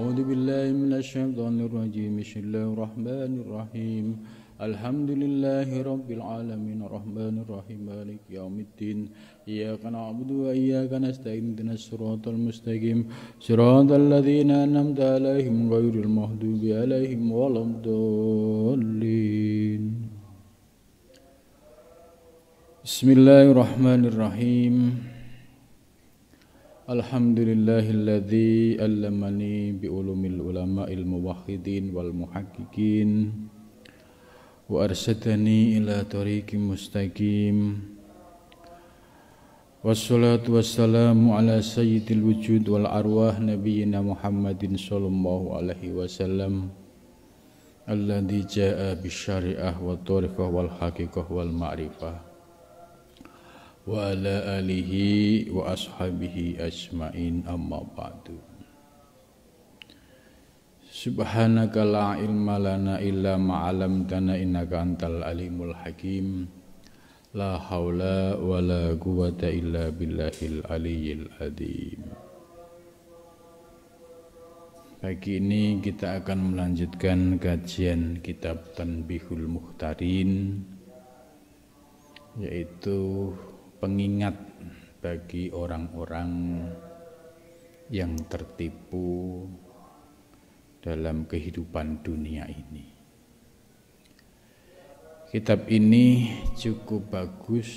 أعوذ بالله من الشيطان الرجيم بسم الله الرحمن الرحيم الحمد لله رب العالمين الرحمن الرحيم مالك يوم الدين إياك نعبد وإياك نستعين اهدنا الصراط المستقيم صراط الذين أنعمت عليهم غير المغضوب عليهم ولا الضالين بسم الله الرحمن الرحيم Alhamdulillahilladzi allamani bi'ulumil ulama'il muwahhidin wal muhaqqiqin wa arsadani ila tariqim mustaqim wassalatu wassalamu ala sayyidil wujud wal arwah nabiyyina Muhammadin sallallahu alaihi wasallam alladzi jaa'a bisyari'ah wa tariqah wal haqiqah wal ma'rifah wa ala alihi wa ashabihi ajma'in amma ba'du. Subhanaka la ilma lana illa ma 'allamtana innaka antal alimul hakim. La haula wa la quwwata illa billahil aliyyil azim. Pagi ini kita akan melanjutkan kajian kitab Tanbihul Mukhtarin, yaitu pengingat bagi orang-orang yang tertipu dalam kehidupan dunia ini. Kitab ini cukup bagus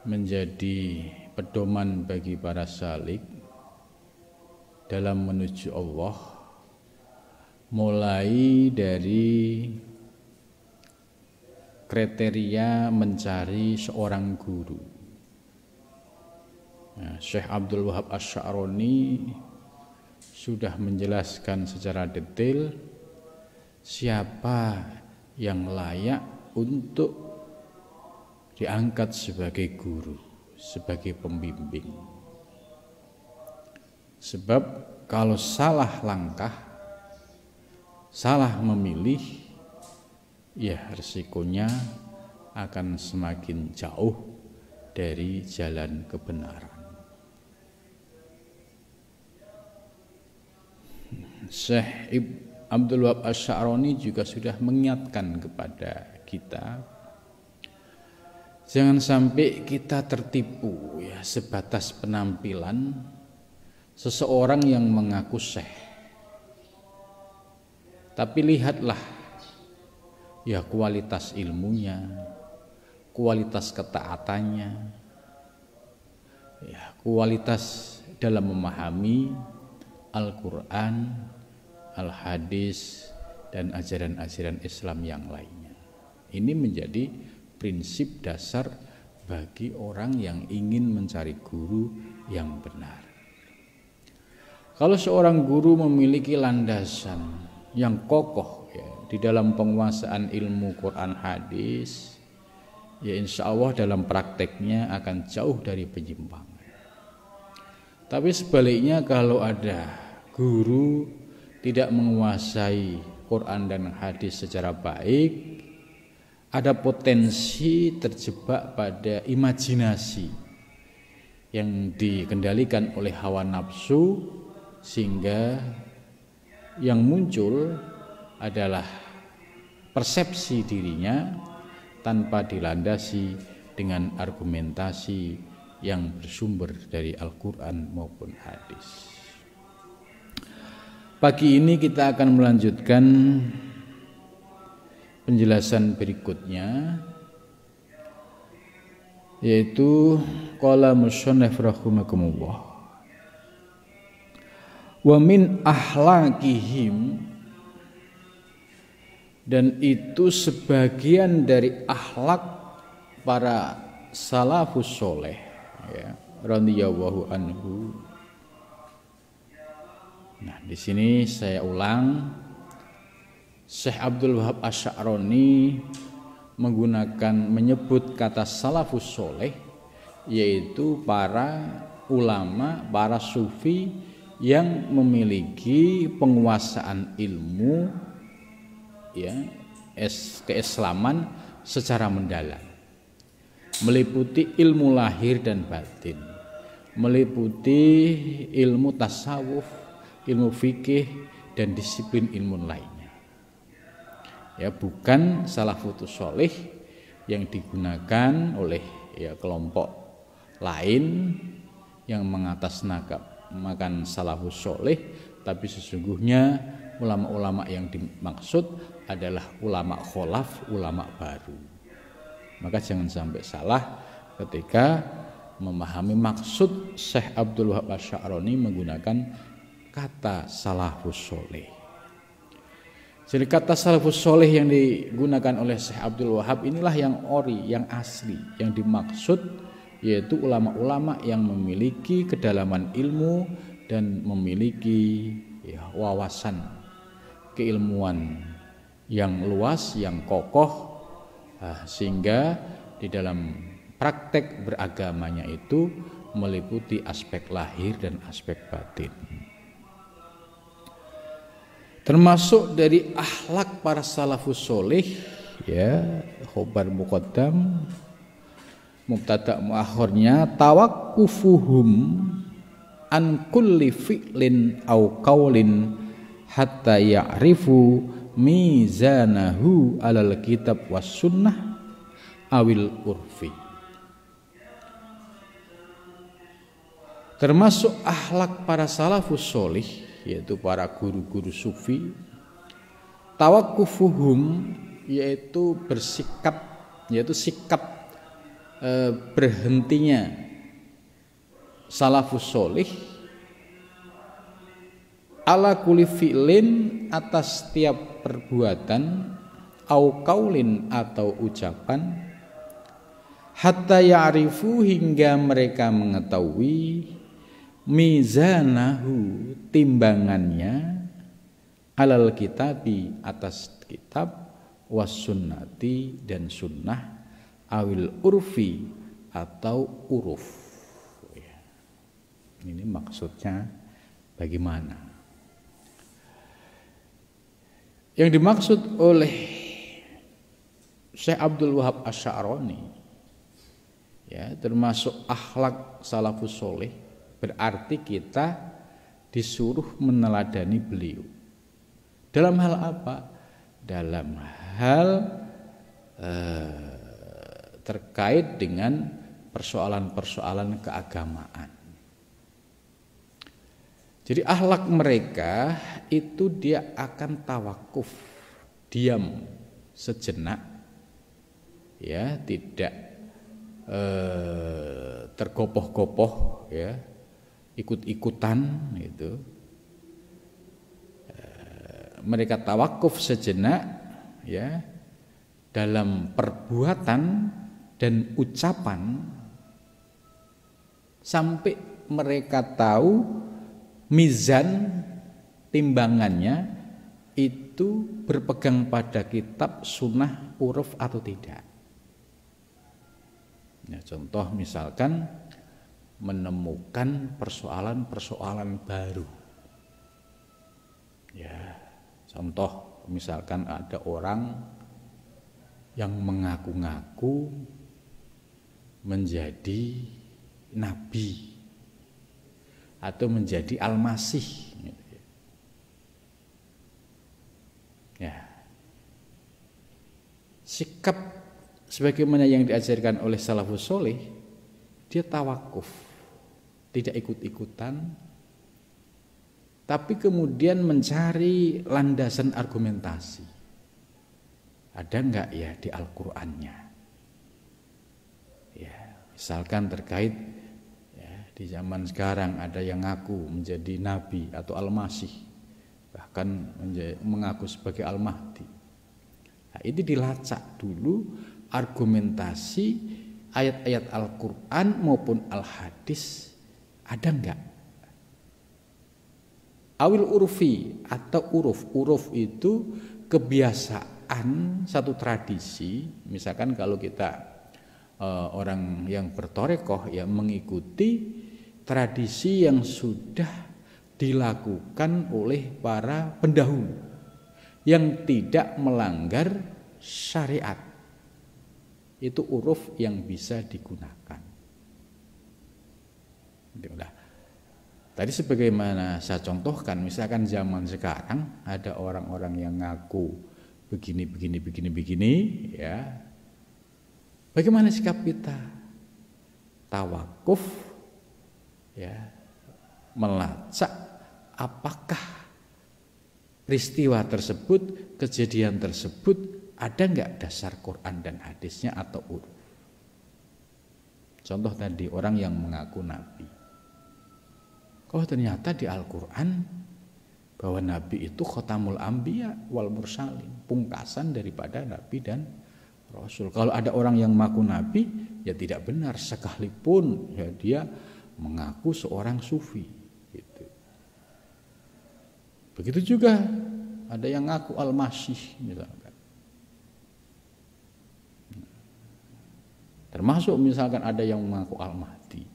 menjadi pedoman bagi para salik dalam menuju Allah, mulai dari kriteria mencari seorang guru. Nah, Syekh Abdul Wahab Asy-Sya'roni sudah menjelaskan secara detail siapa yang layak untuk diangkat sebagai guru, sebagai pembimbing. Sebab kalau salah langkah, salah memilih, ya resikonya akan semakin jauh dari jalan kebenaran. Syekh Abdul Wahab Asy-Sya'roni juga sudah mengingatkan kepada kita, jangan sampai kita tertipu ya sebatas penampilan seseorang yang mengaku syekh. Tapi lihatlah ya kualitas ilmunya, kualitas ketaatannya, ya kualitas dalam memahami Al-Quran, Al-Hadis, dan ajaran-ajaran Islam yang lainnya. Ini menjadi prinsip dasar bagi orang yang ingin mencari guru yang benar. Kalau seorang guru memiliki landasan yang kokoh di dalam penguasaan ilmu Quran hadis, ya insya Allah dalam prakteknya akan jauh dari penyimpangan. Tapi sebaliknya, kalau ada guru tidak menguasai Quran dan hadis secara baik, ada potensi terjebak pada imajinasi yang dikendalikan oleh hawa nafsu, sehingga yang muncul adalah persepsi dirinya tanpa dilandasi dengan argumentasi yang bersumber dari Al-Quran maupun hadis. Pagi ini kita akan melanjutkan penjelasan berikutnya, yaitu qala musannif rahimakumullah wa min ahlakihim, dan itu sebagian dari akhlak para salafus soleh, ya, radhiyallahu anhu. Nah, di sini saya ulang, Syekh Abdul Wahab Asy-Sya'roni menyebut kata salafus soleh, yaitu para ulama, para sufi yang memiliki penguasaan ilmu, ya, keislaman secara mendalam, meliputi ilmu lahir dan batin, meliputi ilmu tasawuf, ilmu fikih dan disiplin ilmu lainnya. Ya, bukan salafus sholih yang digunakan oleh kelompok lain yang mengatasnamakan salafus sholih, tapi sesungguhnya ulama-ulama yang dimaksud adalah ulama kholaf, ulama baru. Maka jangan sampai salah ketika memahami maksud Syekh Abdul Wahab Asy'arani menggunakan kata salafus sholih. Jadi kata salafus sholih yang digunakan oleh Syekh Abdul Wahab inilah yang ori, yang asli, yang dimaksud yaitu ulama-ulama yang memiliki kedalaman ilmu dan memiliki wawasan keilmuan yang luas, yang kokoh, sehingga di dalam praktek beragamanya itu meliputi aspek lahir dan aspek batin. Termasuk dari akhlak para salafus sholih, khobar muqaddam, mubtada muakhirnya tawakkufuhum an kulli fi'lin au qaulin hatta ya'rifu mizanahu alal kitab was sunnah awil urfi. Termasuk akhlak para salafus sholih, yaitu para guru-guru sufi, tawakkufuhum, yaitu bersikap, yaitu sikap berhentinya salafus sholih ala kulli fi'lin, atas setiap perbuatan, au qaulin atau ucapan, hatta ya'rifu, hingga mereka mengetahui, mizanahu, timbangannya, alal kitabi, atas kitab, was sunnati, dan sunnah, awil urfi, atau uruf. Ini maksudnya bagaimana? Yang dimaksud oleh Syekh Abdul Wahab Asy'arani, termasuk akhlak salafus sholih, berarti kita disuruh meneladani beliau. Dalam hal apa? Dalam hal terkait dengan persoalan-persoalan keagamaan. Jadi akhlak mereka itu dia akan tawakuf, diam sejenak, tidak tergopoh-gopoh, ikut-ikutan gitu. Mereka tawakuf sejenak, dalam perbuatan dan ucapan, sampai mereka tahu mizan, timbangannya itu berpegang pada kitab, sunnah, uruf atau tidak. Contoh misalkan menemukan persoalan-persoalan baru. Contoh misalkan ada orang yang mengaku-ngaku menjadi nabi atau menjadi al-masih, sikap sebagaimana yang diajarkan oleh salafus sholih, dia tawakuf, tidak ikut-ikutan, tapi kemudian mencari landasan argumentasi. Ada enggak di Al-Qur'annya? Misalkan terkait di zaman sekarang ada yang ngaku menjadi nabi atau al-masih, bahkan mengaku sebagai al-mahdi. Ini dilacak dulu argumentasi ayat-ayat Al-Quran maupun Al-Hadis, ada enggak? Awil urfi, atau uruf itu kebiasaan, satu tradisi. Misalkan kalau kita orang yang bertorekoh mengikuti tradisi yang sudah dilakukan oleh para pendahulu yang tidak melanggar syariat, itu uruf yang bisa digunakan. Tadi sebagaimana saya contohkan, misalkan zaman sekarang ada orang-orang yang ngaku begini, ya. Bagaimana sikap kita? Tawakuf, ya, melacak apakah peristiwa tersebut, kejadian tersebut ada enggak dasar Quran dan hadisnya atau uruf. Contoh tadi orang yang mengaku nabi. Oh ternyata di Al-Quran bahwa Nabi itu khotamul anbiya wal mursalin, pungkasan daripada Nabi dan Rasul. Kalau ada orang yang mengaku Nabi, ya tidak benar sekalipun ya dia mengaku seorang sufi. Gitu. Begitu juga ada yang mengaku Al-Masih misalkan. Termasuk misalkan ada yang mengaku Al-Mahdi.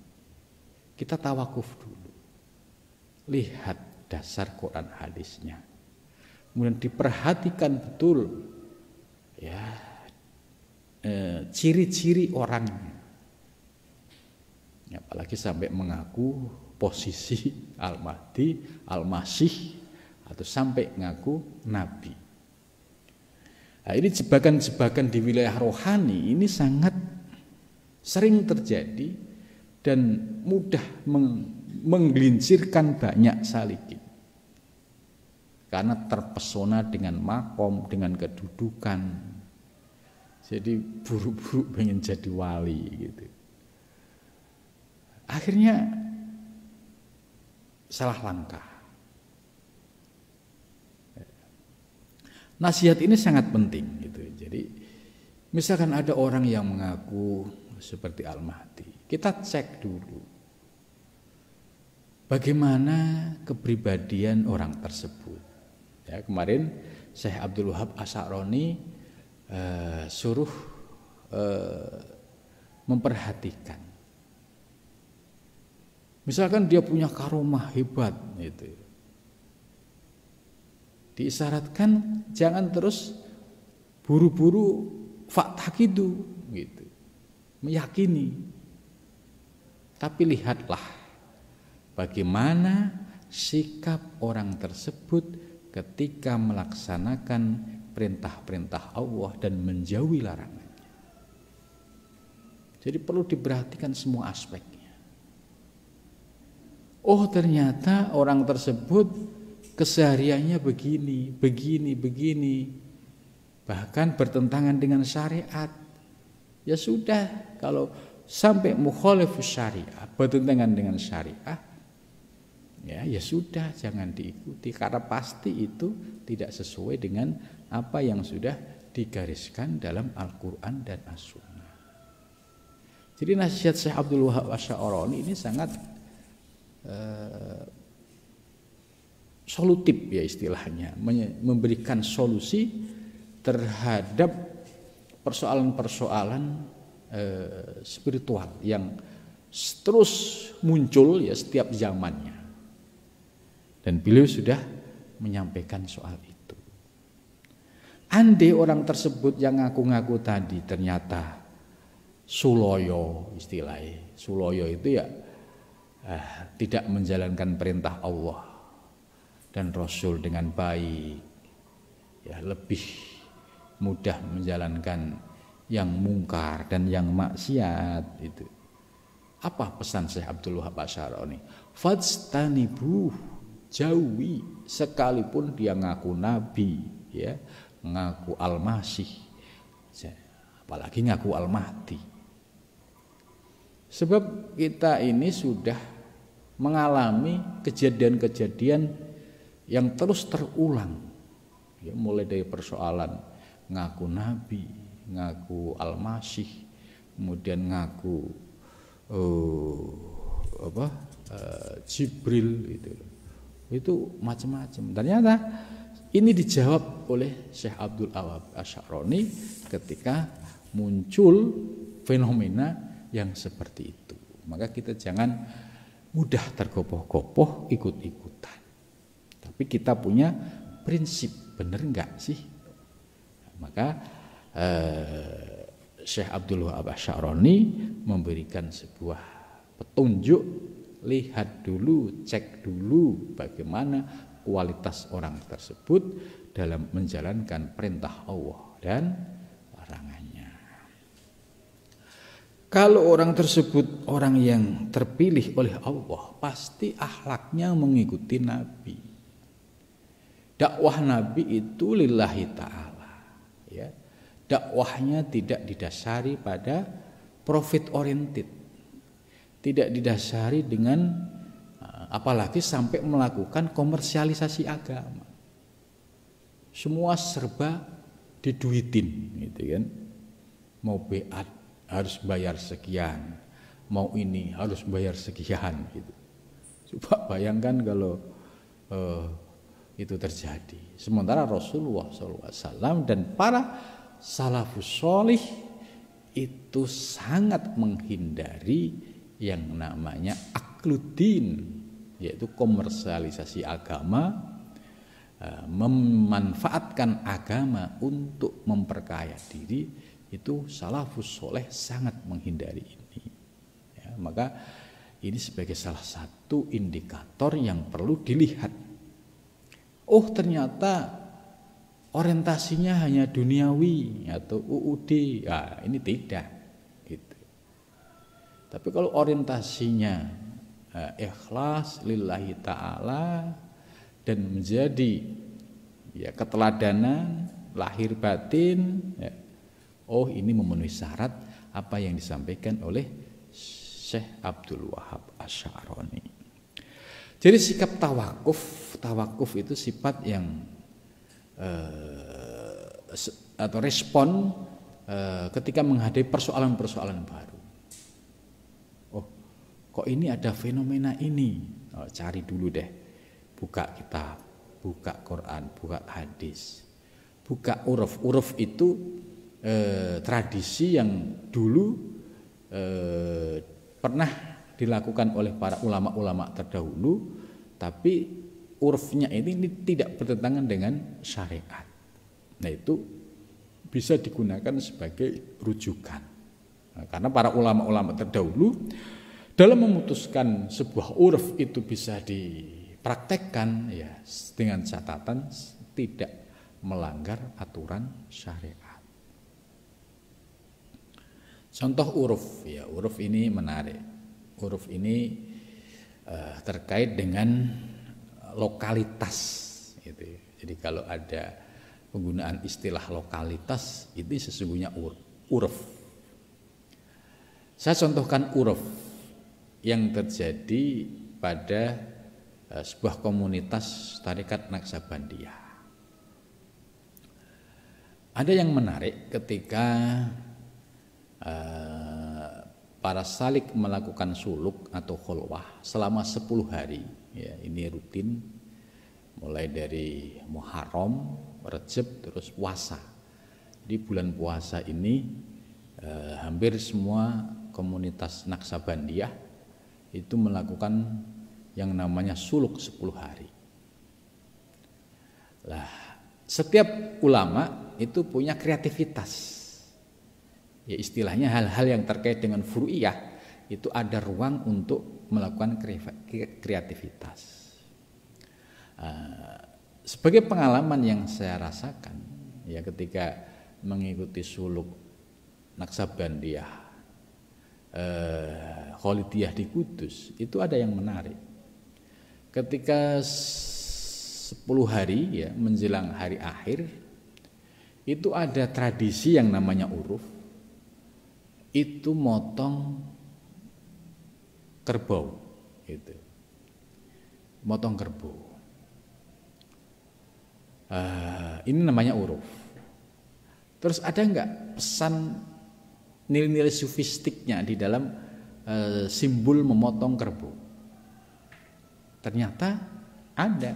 Kita tawakuf dulu. Lihat dasar Quran hadisnya, kemudian diperhatikan betul ya ciri-ciri orangnya, apalagi sampai mengaku posisi Al-Mahdi, Al-Masih, atau sampai mengaku Nabi. Nah, ini jebakan-jebakan di wilayah rohani ini sangat sering terjadi dan mudah menggelincirkan banyak salikin karena terpesona dengan makom, dengan kedudukan, jadi buru-buru pengen jadi wali gitu. Akhirnya salah langkah. Nasihat ini sangat penting gitu. Jadi misalkan ada orang yang mengaku seperti Al-Mahdi, kita cek dulu bagaimana kepribadian orang tersebut. Ya, kemarin Syekh Abdul Wahab Asy'aroni suruh memperhatikan. Misalkan dia punya karomah hebat, gitu. Diisyaratkan jangan terus buru-buru faktakidu, gitu, meyakini. Tapi lihatlah bagaimana sikap orang tersebut ketika melaksanakan perintah-perintah Allah dan menjauhi larangannya. Jadi perlu diperhatikan semua aspeknya. Oh ternyata orang tersebut kesehariannya begini. Bahkan bertentangan dengan syariat. Ya sudah, kalau sampai mukhalifus syariah, bertentangan dengan syariah, ya sudah, jangan diikuti karena pasti itu tidak sesuai dengan apa yang sudah digariskan dalam Al-Quran dan As-Sunnah. Jadi nasihat Syekh Abdul Wahab Asy'aroni ini sangat solutif ya istilahnya, memberikan solusi terhadap persoalan-persoalan spiritual yang terus muncul ya setiap zamannya. Dan beliau sudah menyampaikan soal itu. Andai orang tersebut yang ngaku-ngaku tadi ternyata suloyo istilahnya. Suloyo itu ya tidak menjalankan perintah Allah dan Rasul dengan baik. Ya, lebih mudah menjalankan yang mungkar dan yang maksiat itu. Apa pesan Syekh Abdul Wahab Asy'aroni? Fajtanibuh, jauhi, sekalipun dia ngaku nabi, ya, ngaku Al-Masih, apalagi ngaku Al-Mahdi. Sebab kita ini sudah mengalami kejadian-kejadian yang terus terulang, ya, mulai dari persoalan ngaku nabi, ngaku Al-Masih, kemudian ngaku Jibril itu macam-macam. Ternyata ini dijawab oleh Syekh Abdul Wahab Asy'aroni ketika muncul fenomena yang seperti itu. Maka kita jangan mudah tergopoh-gopoh ikut-ikutan. Tapi kita punya prinsip, benar enggak sih? Maka Syekh Abdul Wahab Asy'aroni memberikan sebuah petunjuk lihat dulu, cek dulu bagaimana kualitas orang tersebut dalam menjalankan perintah Allah dan larangannya. Kalau orang tersebut orang yang terpilih oleh Allah, pasti akhlaknya mengikuti Nabi. Dakwah Nabi itu lillahi ta'ala, ya. Dakwahnya tidak didasari pada profit oriented, tidak didasari dengan apalagi sampai melakukan komersialisasi agama. Semua serba diduitin, gitu kan. Mau beat harus bayar sekian, mau ini harus bayar sekian, gitu. Coba bayangkan kalau itu terjadi. Sementara Rasulullah SAW dan para salafus sholih itu sangat menghindari yang namanya akluddin, yaitu komersialisasi agama, memanfaatkan agama untuk memperkaya diri. Itu salafus soleh sangat menghindari ini, ya, maka ini sebagai salah satu indikator yang perlu dilihat. Oh, ternyata orientasinya hanya duniawi atau UUD, ya, ini tidak gitu. Tapi kalau orientasinya ikhlas lillahi ta'ala dan menjadi ya keteladanan lahir batin, ya, oh ini memenuhi syarat apa yang disampaikan oleh Syekh Abdul Wahab Asy'arani. Jadi sikap tawakuf itu sifat yang atau respon ketika menghadapi persoalan-persoalan baru. Oh, kok ini ada fenomena ini? Oh, cari dulu deh, buka kitab, buka Quran, buka hadis, buka uruf. Uruf itu tradisi yang dulu pernah dilakukan oleh para ulama-ulama terdahulu, tapi urufnya ini tidak bertentangan dengan syariat. Nah, itu bisa digunakan sebagai rujukan. Nah, karena para ulama-ulama terdahulu dalam memutuskan sebuah uruf itu bisa dipraktekkan ya dengan catatan tidak melanggar aturan syariat. Contoh uruf, ya, uruf ini menarik. Uruf ini terkait dengan lokalitas, gitu. Jadi kalau ada penggunaan istilah lokalitas itu sesungguhnya uruf. Saya contohkan uruf yang terjadi pada sebuah komunitas tarekat Naksabandiyah. Ada yang menarik ketika para salik melakukan suluk atau kholwah selama 10 hari, ya, ini rutin mulai dari Muharram, Rejab, terus puasa. Di bulan puasa ini hampir semua komunitas Naksabandiyah itu melakukan yang namanya suluk 10 hari. Lah, setiap ulama itu punya kreativitas. Ya, istilahnya hal-hal yang terkait dengan furu'iyah itu ada ruang untuk melakukan kreativitas. Sebagai pengalaman yang saya rasakan ya ketika mengikuti suluk Naksabandiyah Kholidiyah di Kudus, itu ada yang menarik. Ketika 10 hari ya menjelang hari akhir itu ada tradisi yang namanya uruf. Itu motong kerbau, gitu. Motong kerbau. Ini namanya uruf. Terus ada enggak pesan nilai-nilai sufistiknya di dalam simbol memotong kerbau? Ternyata ada.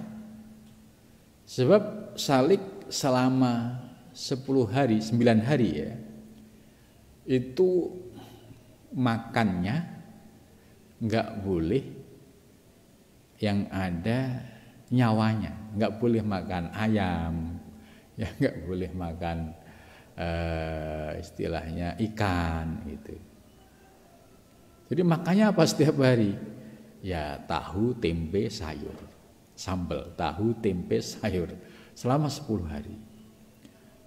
Sebab salik selama 10 hari, 9 hari ya, itu makannya nggak boleh yang ada nyawanya, nggak boleh makan ayam, ya nggak boleh makan istilahnya ikan gitu. Jadi makannya apa setiap hari? ya tahu, tempe, sayur. Sambal, tahu, tempe, sayur selama 10 hari.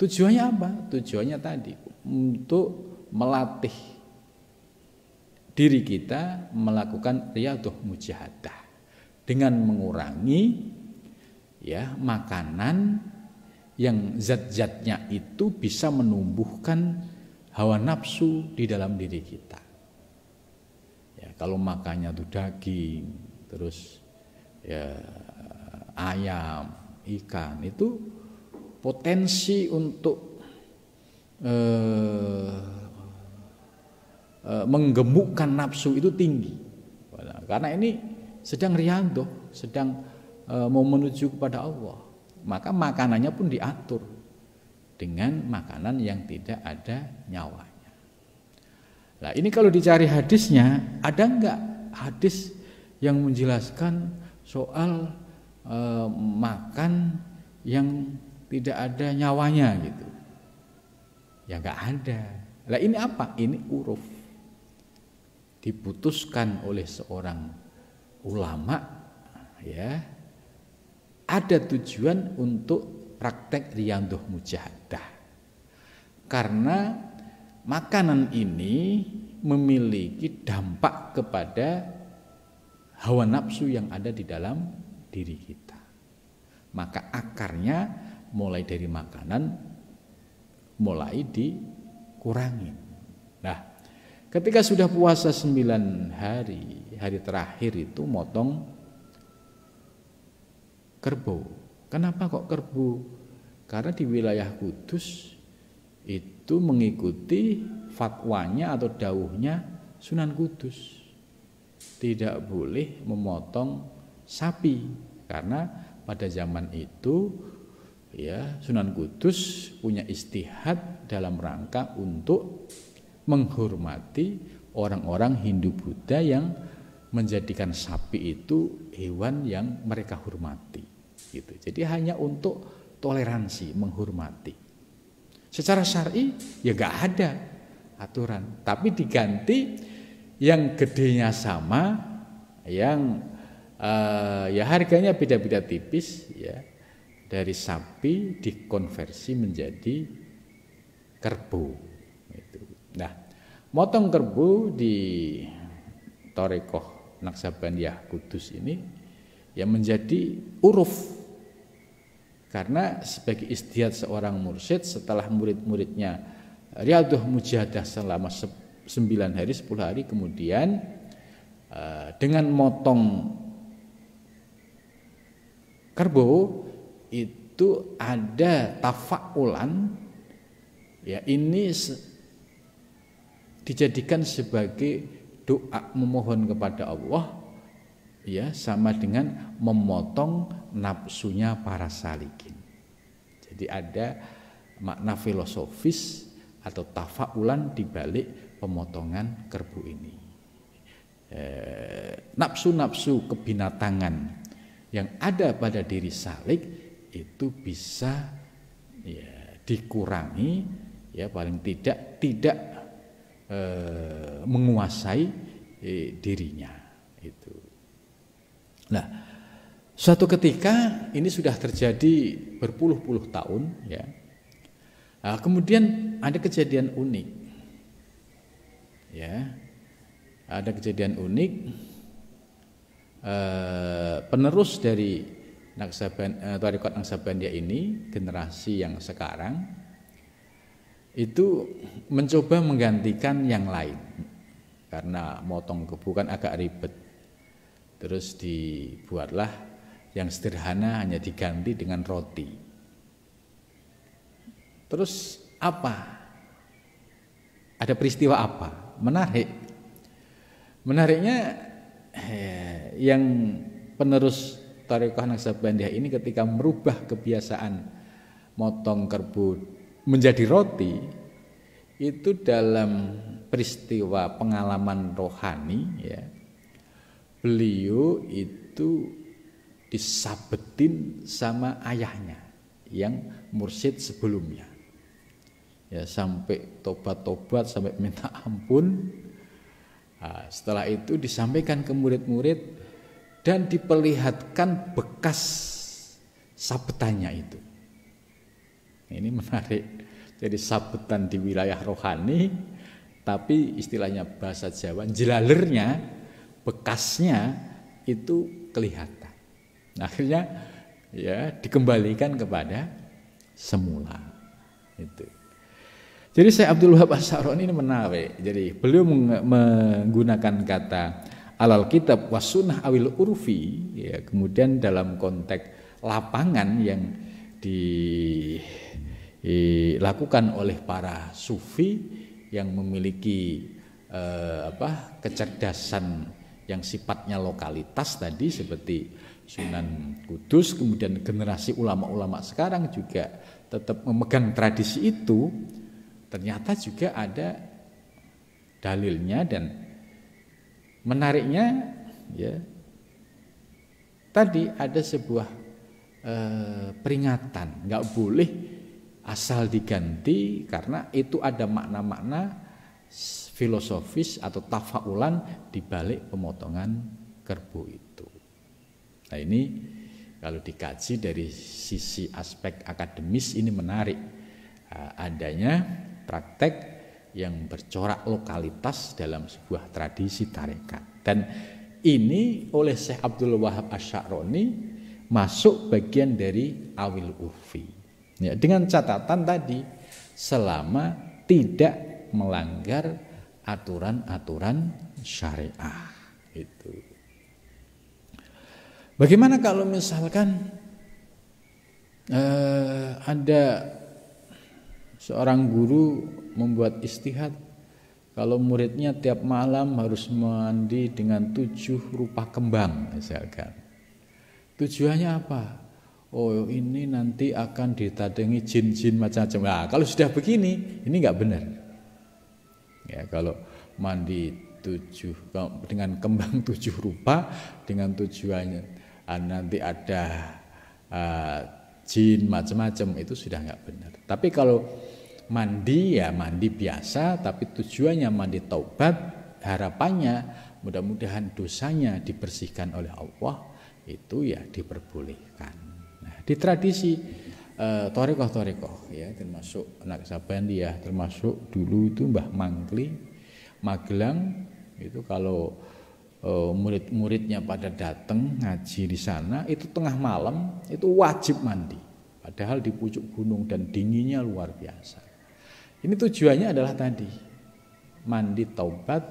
Tujuannya apa? Tujuannya tadi untuk melatih diri kita melakukan riyadhah mujahadah dengan mengurangi ya makanan yang zat-zatnya itu bisa menumbuhkan hawa nafsu di dalam diri kita. Ya, kalau makannya tuh daging, terus ya ayam, ikan, itu potensi untuk menggemukkan nafsu itu tinggi. Karena ini sedang riyadhah, sedang mau menuju kepada Allah. Maka makanannya pun diatur dengan makanan yang tidak ada nyawanya. Nah, ini kalau dicari hadisnya, ada enggak hadis yang menjelaskan soal makan yang tidak ada nyawanya gitu? Ya enggak ada. Lah ini apa? Ini uruf. Diputuskan oleh seorang ulama ya. Ada tujuan untuk praktek riyadhah mujahadah. Karena makanan ini memiliki dampak kepada hawa nafsu yang ada di dalam diri kita. Maka akarnya mulai dari makanan mulai dikurangi. Nah, ketika sudah puasa 9 hari, hari terakhir itu motong kerbau. Kenapa kok kerbau? Karena di wilayah Kudus itu mengikuti fatwanya atau dawuhnya Sunan Kudus. Tidak boleh memotong sapi karena pada zaman itu ya Sunan Kudus punya istihad dalam rangka untuk menghormati orang-orang Hindu Buddha yang menjadikan sapi itu hewan yang mereka hormati. Gitu. Jadi hanya untuk toleransi, menghormati. Secara syar'i ya gak ada aturan, tapi diganti yang gedenya sama, yang ya harganya beda-beda tipis ya. Dari sapi dikonversi menjadi kerbau. Gitu. Nah, motong kerbau di Thariqah Naqsabandiyah Kudus ini ya menjadi uruf. Karena sebagai istihad seorang mursyid setelah murid-muridnya riyadhah mujahadah selama 9 hari 10 hari kemudian dengan motong kerbau itu ada tafa'ulan ya ini dijadikan sebagai doa memohon kepada Allah ya sama dengan memotong nafsunya para salikin. Jadi ada makna filosofis atau tafaulan di balik pemotongan kerbau ini. Nafsu-nafsu kebinatangan yang ada pada diri salik itu bisa ya, dikurangi ya paling tidak menguasai dirinya itu. Nah, suatu ketika ini sudah terjadi berpuluh-puluh tahun ya. Nah, kemudian ada kejadian unik. Ya. Ada kejadian unik penerus dari Thariqat Naqsabandiyah ini, generasi yang sekarang itu mencoba menggantikan yang lain. Karena motong kerbau kan agak ribet. Terus dibuatlah yang sederhana hanya diganti dengan roti. Terus apa? Ada peristiwa apa? Menarik. Menariknya yang penerus Thariqah Naqsabandiyah ini ketika merubah kebiasaan motong kerbau menjadi roti itu dalam peristiwa pengalaman rohani ya. Beliau itu disabetin sama ayahnya yang mursyid sebelumnya. Ya sampai tobat-tobat, sampai minta ampun. Nah, setelah itu disampaikan ke murid-murid, dan diperlihatkan bekas sabetannya itu. Ini menarik. Jadi sabetan di wilayah rohani, tapi istilahnya bahasa Jawa, jelalernya, bekasnya itu kelihatan. Akhirnya ya dikembalikan kepada semula. Itu. Jadi Syekh Abdul Wahab Asy'aroni ini menarik. Jadi beliau menggunakan kata alal kitab was sunnah awil urfi, ya, kemudian dalam konteks lapangan yang dilakukan oleh para sufi yang memiliki kecerdasan yang sifatnya lokalitas tadi seperti Sunan Kudus, kemudian generasi ulama-ulama sekarang juga tetap memegang tradisi itu. Ternyata juga ada dalilnya, dan menariknya ya tadi ada sebuah peringatan, nggak boleh asal diganti karena itu ada makna-makna filosofis atau tafaulan di balik pemotongan kerbau itu. Nah ini kalau dikaji dari sisi aspek akademis ini menarik, adanya praktek yang bercorak lokalitas dalam sebuah tradisi tarekat. Dan ini oleh Syekh Abdul Wahab Asy'aroni masuk bagian dari awil urfi. Ya, dengan catatan tadi selama tidak melanggar aturan-aturan syariah itu. Bagaimana kalau misalkan ada seorang guru membuat istihad kalau muridnya tiap malam harus mandi dengan 7 rupa kembang misalkan. Tujuannya apa? Oh ini nanti akan ditadangi jin-jin macam-macam. Nah, kalau sudah begini ini nggak benar. Ya kalau mandi 7 dengan kembang 7 rupa dengan tujuannya nanti ada jin macam-macam itu sudah nggak benar. Tapi kalau mandi ya mandi biasa, tapi tujuannya mandi taubat, harapannya mudah-mudahan dosanya dibersihkan oleh Allah, itu ya diperbolehkan. Nah, di tradisi thariqah ya, termasuk Naqsabandiyah, termasuk dulu itu Mbah Mangkli Magelang itu kalau murid-muridnya pada datang ngaji di sana itu tengah malam itu wajib mandi, padahal di pucuk gunung dan dinginnya luar biasa. Ini tujuannya adalah tadi mandi taubat,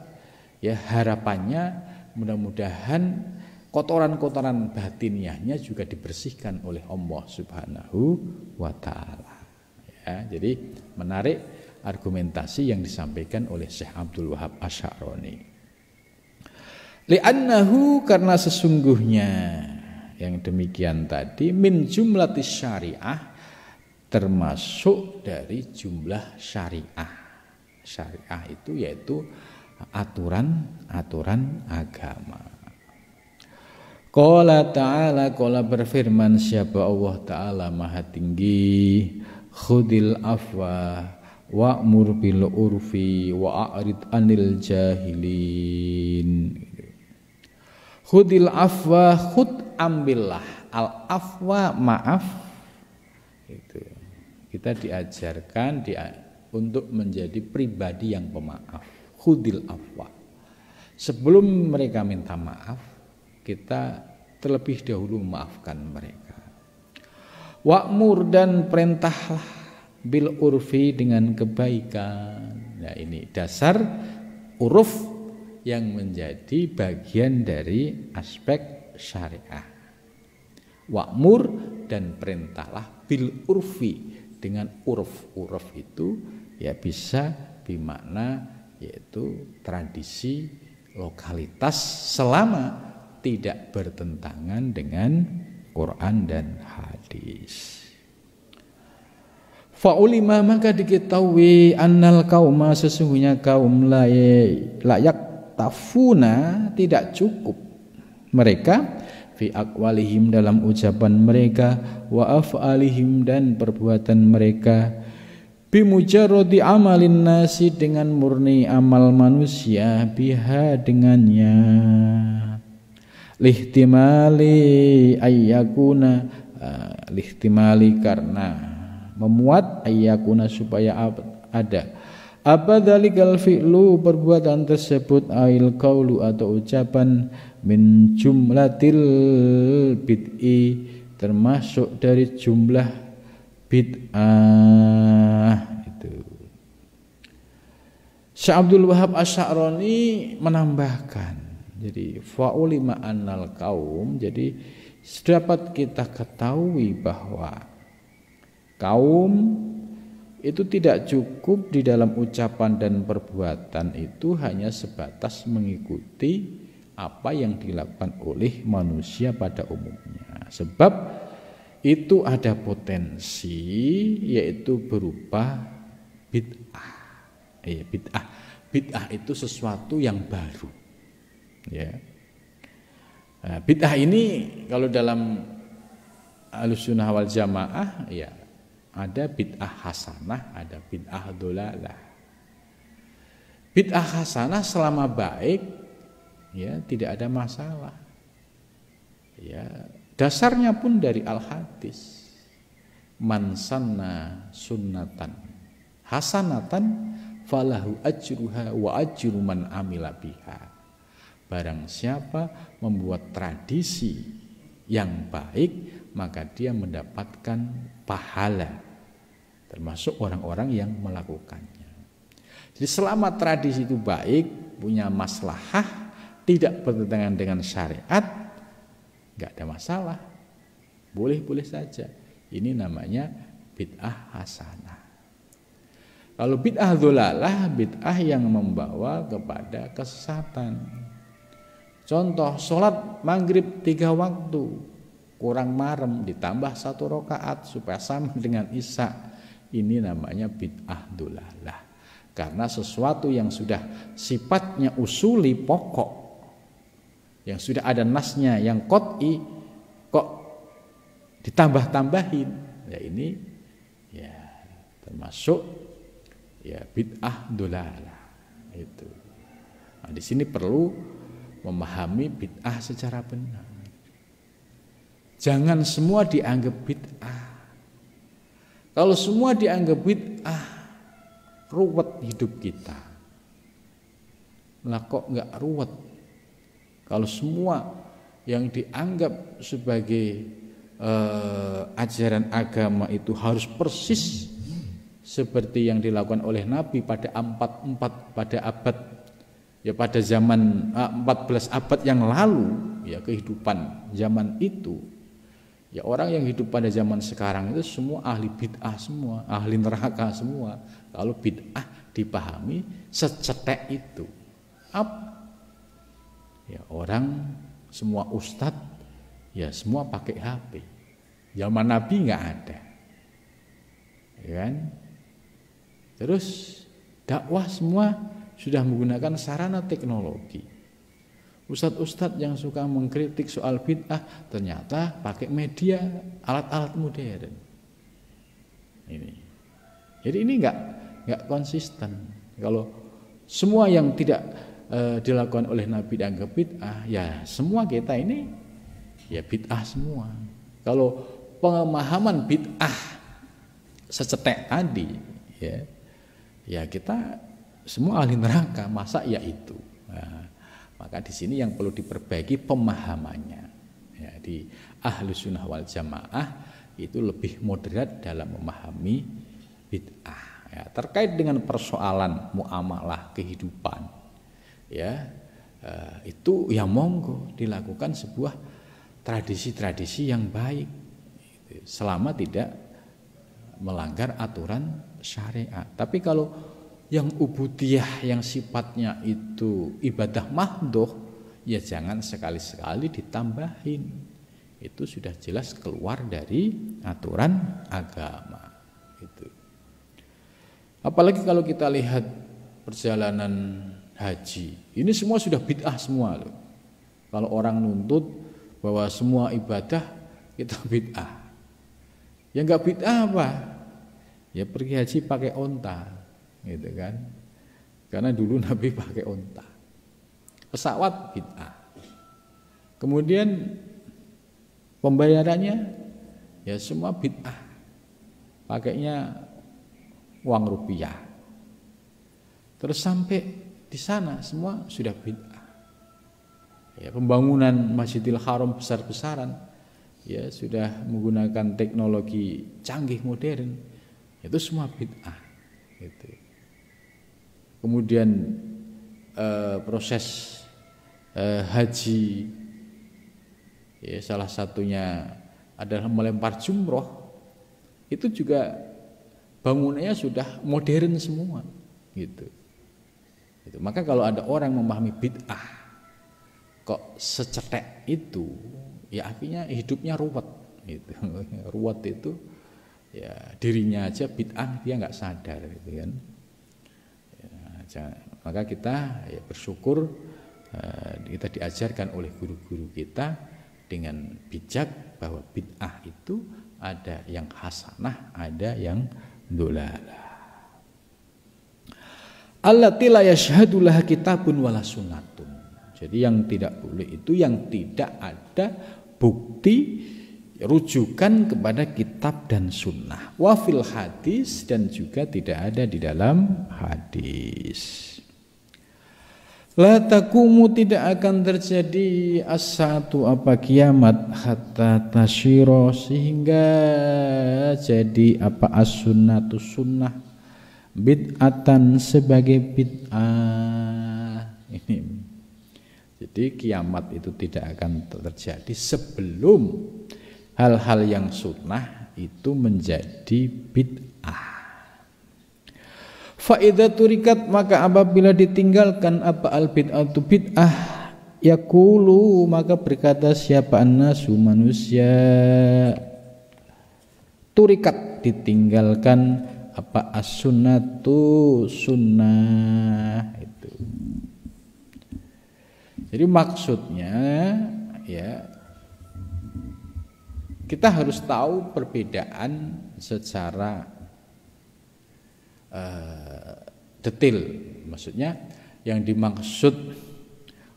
ya harapannya mudah-mudahan kotoran-kotoran batiniahnya juga dibersihkan oleh Allah Subhanahu wa taala. Ya, jadi menarik argumentasi yang disampaikan oleh Syekh Abdul Wahab Asy'aroni. Li'annahu karena sesungguhnya yang demikian tadi min jumlatis syariah termasuk dari jumlah syariah. Syariah itu yaitu aturan-aturan agama. Qala ta'ala, qala berfirman siapa Allah Ta'ala Maha Tinggi, khudil afwa wa'mur bil urfi wa'arid anil jahilin. Khudil afwa, khud ambillah, al afwa maaf. Itu. Kita diajarkan untuk menjadi pribadi yang pemaaf. Khudil afwa. Sebelum mereka minta maaf, kita terlebih dahulu memaafkan mereka. Wa'mur dan perintahlah bil urfi dengan kebaikan. Nah ini dasar uruf yang menjadi bagian dari aspek syariah. Wa'mur dan perintahlah bil urfi dengan uruf itu ya bisa bermakna yaitu tradisi lokalitas selama tidak bertentangan dengan Quran dan hadis. Fa'ulima maka diketahui annal kauma sesungguhnya kaum layak tafuna tidak cukup mereka fi aqwalihim dalam ucapan mereka wa af'alihim dan perbuatan mereka bimujarradi amalin nasi dengan murni amal manusia biha dengannya lihtimali ayyakuna, lihtimali karena memuat, ayyakuna supaya ada apa dzalikal fi'lu perbuatan tersebut, ail qaulu atau ucapan, min jumlatil bid'i termasuk dari jumlah bid'ah. Itu Syekh Abdul Wahab Asy'arani menambahkan, jadi fa'ulima annal kaum, jadi dapat kita ketahui bahwa kaum itu tidak cukup di dalam ucapan dan perbuatan itu hanya sebatas mengikuti apa yang dilakukan oleh manusia pada umumnya. Sebab itu ada potensi, yaitu berupa bid'ah. Bid'ah itu sesuatu yang baru. Ya. Nah, bid'ah ini kalau dalam Ahlussunnah wal Jamaah, ya ada bid'ah hasanah, ada bid'ah dholalah. Bid'ah hasanah selama baik, ya tidak ada masalah. Ya, dasarnya pun dari al-hadis. Man sanna sunnatan hasanatan falahu ajruha wa ajru man amila biha. Barang siapa membuat tradisi yang baik, maka dia mendapatkan pahala, termasuk orang-orang yang melakukannya. Jadi selama tradisi itu baik, punya maslahah, tidak bertentangan dengan syariat, nggak ada masalah, boleh-boleh saja. Ini namanya bid'ah hasanah. Kalau bid'ah dholalah, bid'ah yang membawa kepada kesesatan. Contoh, sholat maghrib 3 waktu kurang marem ditambah 1 rakaat supaya sama dengan isya, ini namanya bid'ah dholalah. Karena sesuatu yang sudah sifatnya usuli, pokok, yang sudah ada nasnya yang qat'i, kok ditambah-tambahin, ya ini ya termasuk ya bid'ah dholalah itu. Nah, di sini perlu memahami bid'ah secara benar. Jangan semua dianggap bid'ah. Kalau semua dianggap bid'ah, ruwet hidup kita. Lah kok enggak ruwet? Kalau semua yang dianggap sebagai ajaran agama itu harus persis seperti yang dilakukan oleh Nabi pada pada zaman 14 abad yang lalu, ya kehidupan zaman itu. Ya orang yang hidup pada zaman sekarang itu semua ahli bid'ah semua, ahli neraka semua. Kalau bid'ah dipahami secetek itu. Ya orang semua ustadz, ya semua pakai HP. Zaman Nabi nggak ada, ya kan? Terus dakwah semua sudah menggunakan sarana teknologi. Ustadz-ustadz yang suka mengkritik soal bid'ah ternyata pakai media, alat-alat modern. Ini. Jadi ini enggak konsisten. Kalau semua yang tidak dilakukan oleh Nabi dianggap bid'ah, ya semua kita ini ya bid'ah semua. Kalau pemahaman bid'ah secetek tadi, ya kita semua ahli neraka, masa ya itu. Nah, maka di sini yang perlu diperbaiki pemahamannya. Ya, di Ahlussunnah wal Jamaah itu lebih moderat dalam memahami bid'ah. Ya, terkait dengan persoalan muamalah kehidupan, ya itu ya monggo dilakukan sebuah tradisi-tradisi yang baik, selama tidak melanggar aturan syariat. Tapi kalau yang ubudiyah yang sifatnya itu ibadah mahdhah, ya jangan sekali-sekali ditambahin. Itu sudah jelas keluar dari aturan agama. Itu. Apalagi kalau kita lihat perjalanan haji, ini semua sudah bid'ah semua loh. Kalau orang nuntut bahwa semua ibadah kita bid'ah, ya enggak bid'ah apa? Ya pergi haji pakai onta. Gitu kan, karena dulu Nabi pakai unta. Pesawat bid'ah, Kemudian pembayarannya ya semua bid'ah, pakainya uang rupiah. Terus sampai di sana semua sudah bid'ah. Ya, pembangunan Masjidil Haram besar-besaran ya sudah menggunakan teknologi canggih modern, itu semua bid'ah gitu. Kemudian proses haji ya, salah satunya adalah melempar jumroh, itu juga bangunannya sudah modern semua gitu. Maka kalau ada orang memahami bid'ah kok secetek itu, ya artinya hidupnya ruwet gitu. Ruwet itu ya dirinya aja bid'ah dia nggak sadar gitu kan. Ya, maka kita ya bersyukur kita diajarkan oleh guru-guru kita dengan bijak bahwa bid'ah itu ada yang hasanah, ada yang dolalah. Allati la yashhadu laha kitabun wala sunnatun. Jadi yang tidak boleh itu yang tidak ada bukti rujukan kepada kitab dan sunnah. Wa fil hadis, dan juga tidak ada di dalam hadis. La takumu, tidak akan terjadi as-saatu apa kiamat, hatta tasyiro, sehingga jadi apa as-sunnatu sunnah, bid'atan sebagai bid'ah. Ini jadi kiamat itu tidak akan terjadi sebelum hal-hal yang sunnah itu menjadi bid'ah. Fa idza turikat, maka apabila ditinggalkan apa al bid'atu bid'ah, yaqulu, maka berkata siapa annasu manusia, turikat ditinggalkan apa as-sunnatu sunnah itu. Jadi maksudnya ya kita harus tahu perbedaan secara detail. Maksudnya yang dimaksud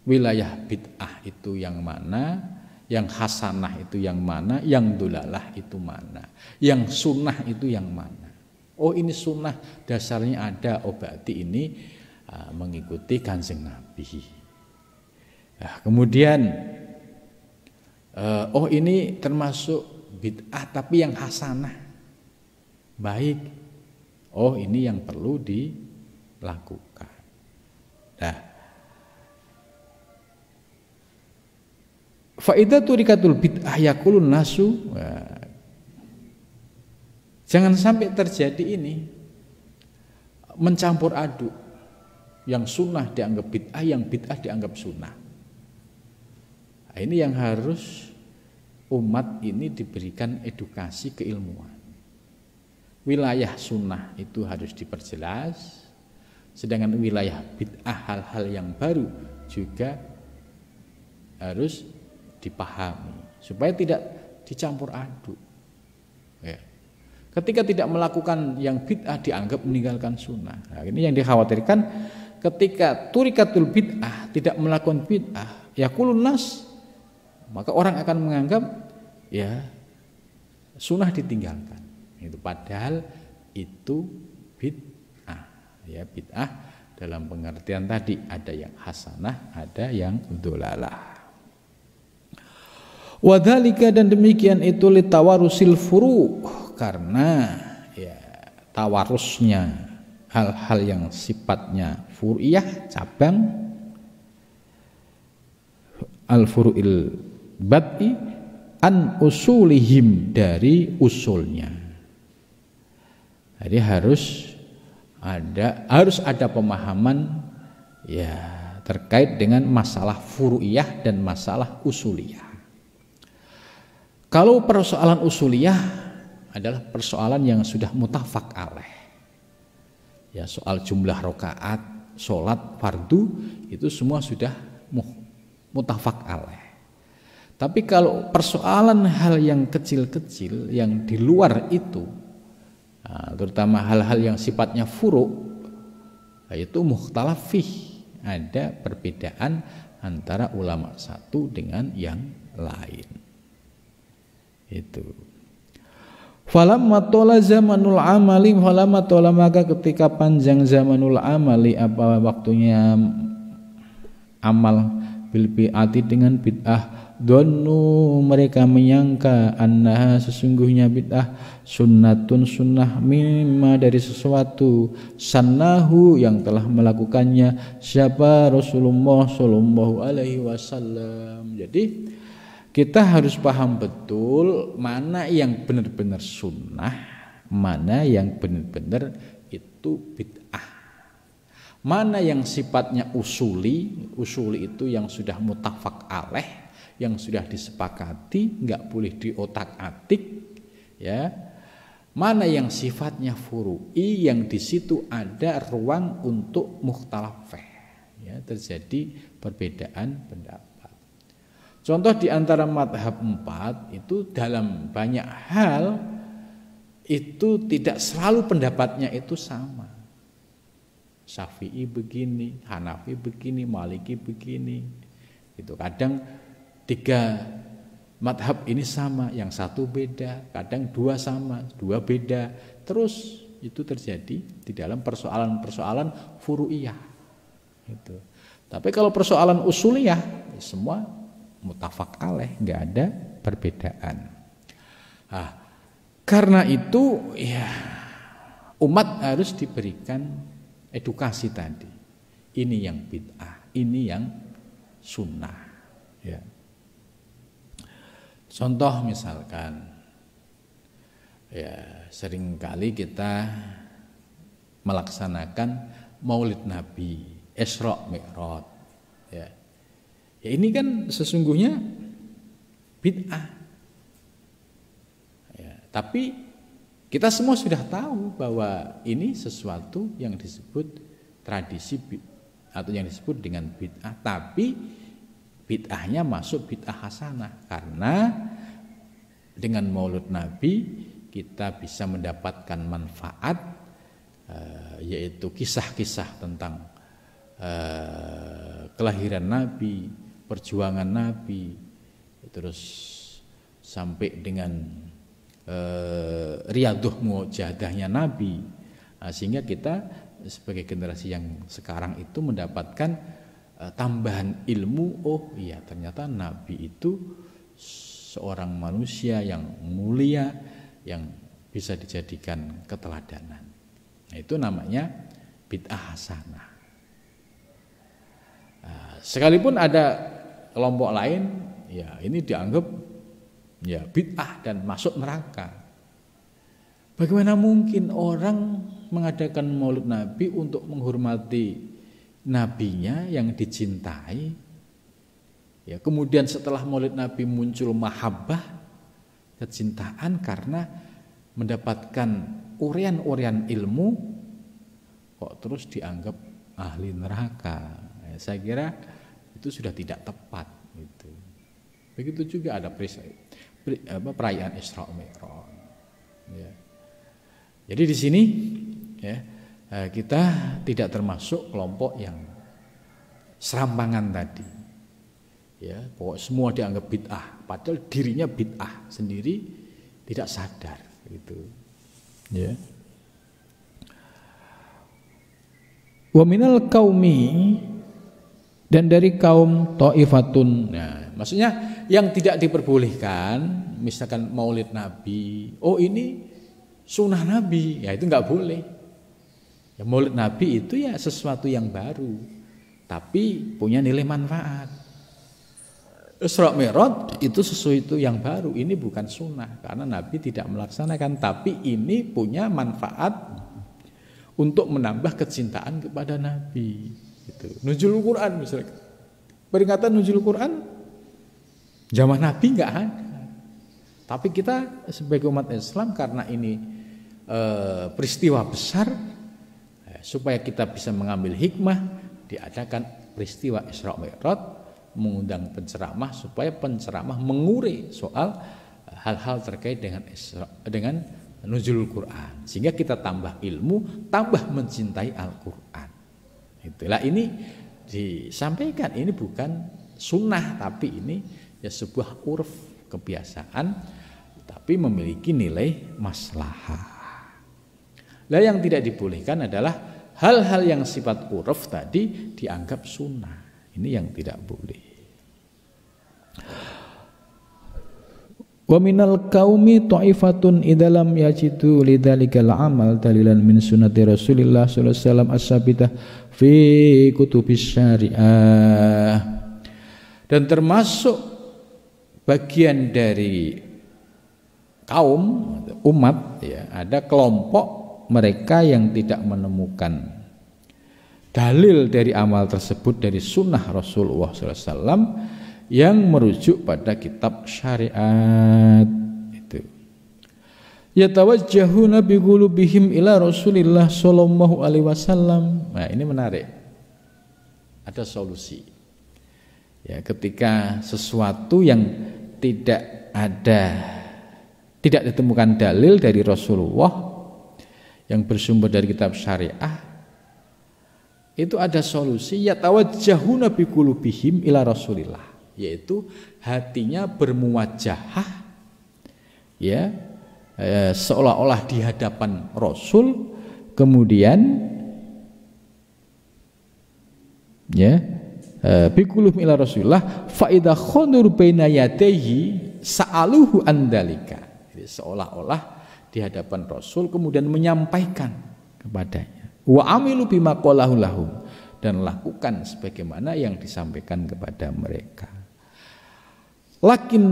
wilayah bid'ah itu yang mana, yang hasanah itu yang mana, yang dolalah itu mana, yang sunnah itu yang mana. Oh ini sunnah dasarnya ada, oh berarti ini mengikuti Kanjeng Nabi. Nah, kemudian oh ini termasuk bid'ah tapi yang hasanah, baik. Oh ini yang perlu dilakukan. Nah, fa idza turikatul bid'ah yaqulun nasu. Jangan sampai terjadi ini mencampur aduk, yang sunnah dianggap bid'ah, yang bid'ah dianggap sunnah. Nah, ini yang harus umat ini diberikan edukasi keilmuan. Wilayah sunnah itu harus diperjelas, sedangkan wilayah bid'ah, hal-hal yang baru juga harus dipahami supaya tidak dicampur aduk. Ya. Ketika tidak melakukan yang bid'ah dianggap meninggalkan sunnah. Nah, ini yang dikhawatirkan ketika turikatul bid'ah, tidak melakukan bid'ah, yaqulun nas, maka orang akan menganggap ya sunnah ditinggalkan. Itu padahal itu bid'ah. Ya, bid'ah dalam pengertian tadi ada yang hasanah, ada yang dolalah. Wadzalika, dan demikian itu litawarusil furu', karena ya tawarusnya hal-hal yang sifatnya furu'iyah, cabang, al-furu'il bad'i an usulihim, dari usulnya. Jadi harus ada pemahaman ya terkait dengan masalah furu'iyah dan masalah usuliyah. Kalau persoalan usuliyah adalah persoalan yang sudah muttafaq alaih. Ya, soal jumlah rakaat, sholat fardu itu semua sudah muttafaq alaih. Tapi kalau persoalan hal yang kecil-kecil yang di luar itu, terutama hal-hal yang sifatnya furu', yaitu mukhtalaf fih, ada perbedaan antara ulama satu dengan yang lain. Itu. Falamma tola zamanul amali, falamma tola maka ketika panjang zamanul amali, apa waktunya amal bil bi'ati dengan bid'ah, donu mereka menyangka annaha sesungguhnya bid'ah sunnatun sunnah mimma dari sesuatu sannahu yang telah melakukannya siapa Rasulullah sallallahu alaihi wasallam. Jadi kita harus paham betul mana yang benar-benar sunnah, mana yang benar-benar itu bid'ah. Mana yang sifatnya usuli itu yang sudah muttafaq alaih, yang sudah disepakati, enggak boleh diotak-atik, ya. Mana yang sifatnya furu'i, yang di situ ada ruang untuk mukhtalaf, ya, terjadi perbedaan pendapat. Contoh di antara madhab 4 itu dalam banyak hal itu tidak selalu pendapatnya itu sama. Syafi'i begini, Hanafi begini, Maliki begini. Itu kadang 3 madhab ini sama, yang satu beda, kadang 2 sama, 2 beda. Terus itu terjadi di dalam persoalan-persoalan furu'iyah. Itu. Tapi kalau persoalan usuliyah semua muttafaq alaih, enggak ada perbedaan. Nah, karena itu ya umat harus diberikan edukasi tadi. Ini yang bid'ah, ini yang sunnah, ya. Contoh misalkan, ya seringkali kita melaksanakan Maulid Nabi, Isra Mi'raj, ya. Ya ini kan sesungguhnya bid'ah, ya. Tapi kita semua sudah tahu bahwa ini sesuatu yang disebut tradisi atau yang disebut dengan bid'ah, tapi bid'ahnya masuk bid'ah hasanah karena dengan Maulid Nabi kita bisa mendapatkan manfaat, yaitu kisah-kisah tentang kelahiran Nabi, perjuangan Nabi, terus sampai dengan riyadhah mu'jadahnya Nabi. Nah, sehingga kita sebagai generasi yang sekarang itu mendapatkan tambahan ilmu. Oh iya, ternyata Nabi itu seorang manusia yang mulia, yang bisa dijadikan keteladanan. Nah, itu namanya bid'ah hasanah. Nah, sekalipun ada kelompok lain, ya ini dianggap ya bid'ah dan masuk neraka. Bagaimana mungkin orang mengadakan Maulid Nabi untuk menghormati nabinya yang dicintai, ya kemudian setelah Maulid Nabi muncul mahabbah, kecintaan karena mendapatkan urian-urian ilmu, kok terus dianggap ahli neraka. Ya, saya kira itu sudah tidak tepat gitu. Begitu juga ada perayaan Isra Mi'raj. Ya. Jadi di sini ya, kita tidak termasuk kelompok yang serampangan tadi. Ya, pokok semua dianggap bid'ah, padahal dirinya bid'ah sendiri tidak sadar gitu. Ya. Wa minal qaumi, dan dari kaum ta'ifatun. Nah, maksudnya yang tidak diperbolehkan, misalkan Maulid Nabi, oh ini sunnah Nabi, ya itu enggak boleh. Ya, Maulid Nabi itu ya sesuatu yang baru, tapi punya nilai manfaat. Isra Mi'raj itu sesuatu yang baru, ini bukan sunnah karena Nabi tidak melaksanakan, tapi ini punya manfaat untuk menambah kecintaan kepada Nabi. Gitu. Nuzul Quran misalnya, peringatan nuzul Quran zaman Nabi nggak ada, tapi kita sebagai umat Islam karena ini peristiwa besar, supaya kita bisa mengambil hikmah, diadakan peristiwa Isra Mi'raj, mengundang penceramah supaya penceramah mengurai soal hal-hal terkait dengan nuzul Quran, sehingga kita tambah ilmu, tambah mencintai Al-Quran. Itulah ini disampaikan ini bukan sunnah, tapi ini ya sebuah urf, kebiasaan, tapi memiliki nilai maslahah. Lah yang tidak dibolehkan adalah hal-hal yang sifat urf tadi dianggap sunnah. Ini yang tidak boleh. Wa minal qaumi ta'ifatun idalam yajidu lidzalikal amal dalilan min sunnati Rasulillah sallallahu alaihi wasallam as-sabitah fi kutubis syariah. Dan termasuk bagian dari kaum umat ya, ada kelompok mereka yang tidak menemukan dalil dari amal tersebut dari sunnah Rasulullah sallallahu alaihi wasallam yang merujuk pada kitab syariat itu. Yatawajjahuna bi qulubihim ila Rasulillah sallallahu alaihi wasallam. Nah, ini menarik. Ada solusi. Ya, ketika sesuatu yang tidak ditemukan dalil dari Rasulullah yang bersumber dari kitab syariah, itu ada solusi. Yatawajjahuna bi qulubihim ila Rasulillah, yaitu hatinya bermuwajahah ya, seolah-olah di hadapan Rasul, kemudian ya biqulubihim ila Rasulillah fa idza khadur baina yadayhi sa'aluhu andalika. Jadi seolah-olah di hadapan Rasul kemudian menyampaikan kepadanya wa amilu bima qalahu lahum, dan lakukan sebagaimana yang disampaikan kepada mereka. Lakin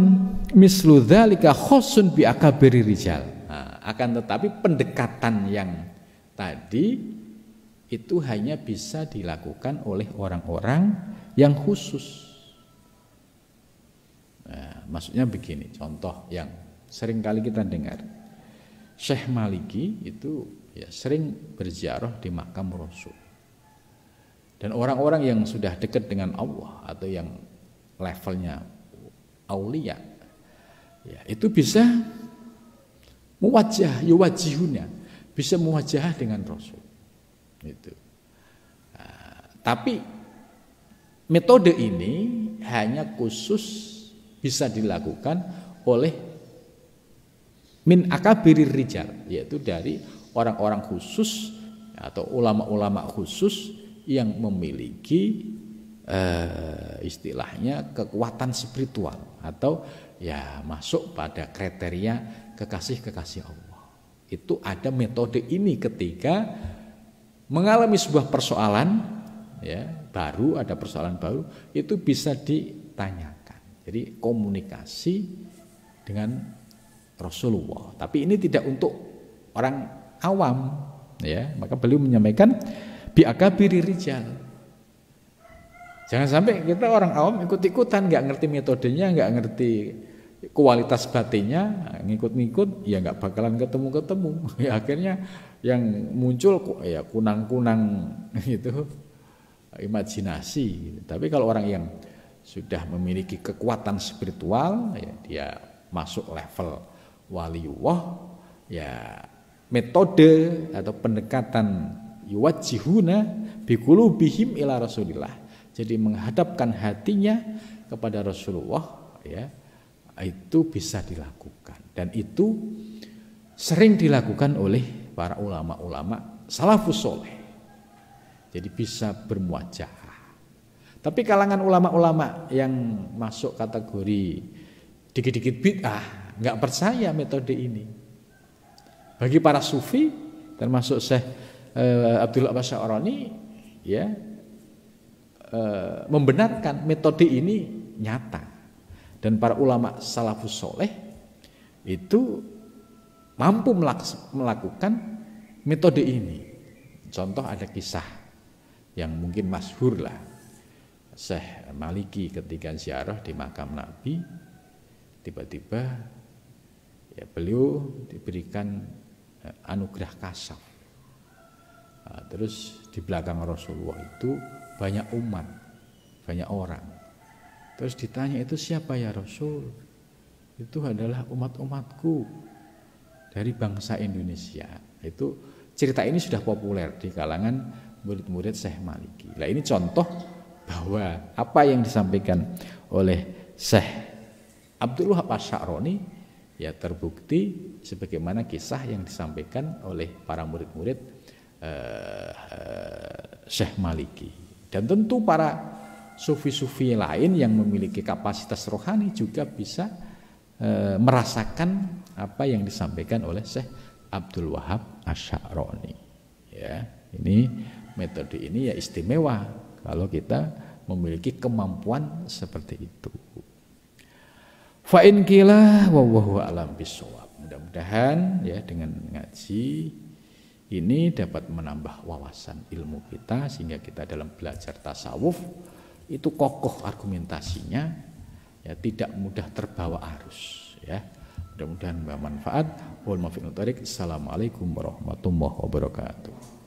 mislu dzalika khossun bi akabiri rijal. Nah, akan tetapi pendekatan yang tadi itu hanya bisa dilakukan oleh orang-orang yang khusus. Nah, maksudnya begini, contoh yang sering kali kita dengar. Syekh Maliki itu ya sering berziarah di makam Rasul. Dan orang-orang yang sudah dekat dengan Allah atau yang levelnya aulia ya, itu bisa yuwajihuna, bisa muwajahah dengan Rasul itu. Nah, tapi metode ini hanya khusus bisa dilakukan oleh min akabirir rijal, yaitu dari orang-orang khusus atau ulama-ulama khusus yang memiliki istilahnya kekuatan spiritual atau ya masuk pada kriteria kekasih-kekasih Allah. Itu ada metode ini ketika mengalami sebuah persoalan ya, baru ada persoalan baru, itu bisa ditanyakan. Jadi komunikasi dengan Rasulullah. Tapi ini tidak untuk orang awam ya, maka beliau menyampaikan bi akabiri rijal. Jangan sampai kita orang awam ikut-ikutan, nggak ngerti metodenya, nggak ngerti kualitas batinnya, ngikut-ngikut, ya nggak bakalan ketemu-ketemu. Ya, akhirnya yang muncul ya kunang-kunang itu imajinasi. Tapi kalau orang yang sudah memiliki kekuatan spiritual, ya dia masuk level waliullah, ya metode atau pendekatan yuwajjihuna biqulubihim ila Rasulillah. Jadi menghadapkan hatinya kepada Rasulullah ya, itu bisa dilakukan, dan itu sering dilakukan oleh para ulama-ulama salafus soleh. Jadi bisa bermuwajahah. Tapi kalangan ulama-ulama yang masuk kategori dikit-dikit bid'ah nggak percaya metode ini. Bagi para sufi termasuk Syekh Abdul Asy'arani ya, membenarkan metode ini nyata, dan para ulama salafus soleh itu mampu melakukan metode ini. Contoh ada kisah yang mungkin masyhur lah, Syekh Maliki ketika ziarah di makam Nabi, tiba-tiba ya beliau diberikan anugerah kasyaf. Nah, terus di belakang Rasulullah itu banyak umat, banyak orang. Terus ditanya, itu siapa ya Rasul? Itu adalah umat-umatku dari bangsa Indonesia. Itu cerita ini sudah populer di kalangan murid-murid Syekh Maliki. Nah, ini contoh bahwa apa yang disampaikan oleh Syekh Abdul Wahab Asy-Sya'rani ya terbukti sebagaimana kisah yang disampaikan oleh para murid-murid Syekh Maliki. Dan tentu para sufi-sufi lain yang memiliki kapasitas rohani juga bisa merasakan apa yang disampaikan oleh Syekh Abdul Wahab Asy-Sya'rani. Ya, ini metode ini ya istimewa kalau kita memiliki kemampuan seperti itu. Fa in qila wallahu a'lam bissawab. Mudah-mudahan ya dengan ngaji ini dapat menambah wawasan ilmu kita sehingga kita dalam belajar tasawuf itu kokoh argumentasinya, ya tidak mudah terbawa arus ya. Mudah-mudahan bermanfaat. Wal muwaffiq. Assalamualaikum warahmatullahi wabarakatuh.